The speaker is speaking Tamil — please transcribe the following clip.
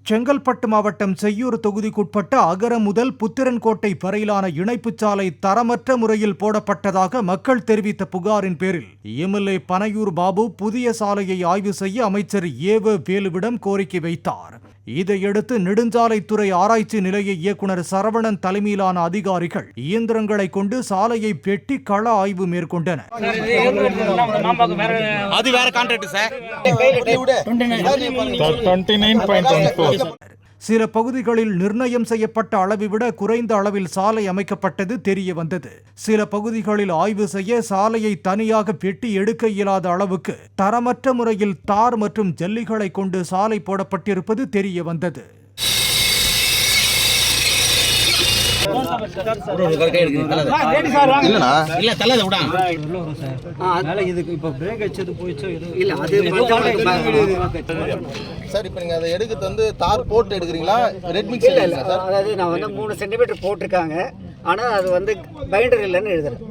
செங்கல்பட்டு மாவட்டம் செய்யூர் தொகுதிக்குட்பட்ட அகரம் முதல் புத்திரன்கோட்டை வரையிலான இணைப்புச் சாலை தரமற்ற முறையில் போடப்பட்டதாக மக்கள் தெரிவித்த புகாரின் பேரில் எம்எல்ஏ பனையூர் பாபு புதிய சாலையை ஆய்வு செய்ய அமைச்சர் ஏவ வேலுவிடம் கோரிக்கை வைத்தார். இதையடுத்து நெடுஞ்சாலைத்துறை ஆராய்ச்சி நிலைய இயக்குநர் சரவணன் தலைமையிலான அதிகாரிகள் இயந்திரங்களை கொண்டு சாலையை வெட்டி கள ஆய்வு மேற்கொண்டனர். சில பகுதிகளில் நிர்ணயம் செய்யப்பட்ட அளவை விட குறைந்த அளவில் சாலை அமைக்கப்பட்டது தெரிய வந்தது. சில பகுதிகளில் ஆய்வு செய்ய சாலையை தனியாக வெட்டி எடுக்க இயலாத அளவுக்கு தரமற்ற முறையில் தார் மற்றும் ஜல்லிகளை கொண்டு சாலை போடப்பட்டிருப்பது தெரிய வந்தது. சார் இப்போ நீங்க அதை எடுக்கிறது வந்து தார் போட்டு எடுக்கிறீங்களா? ரெட் மிக்ஸ் இல்ல சார், அதாவது நான் வந்து 3 சென்டிமீட்டர் போட்டிருக்காங்க, ஆனால் அது வந்து பைண்டர் இல்லைன்னு எழுதுறேன்.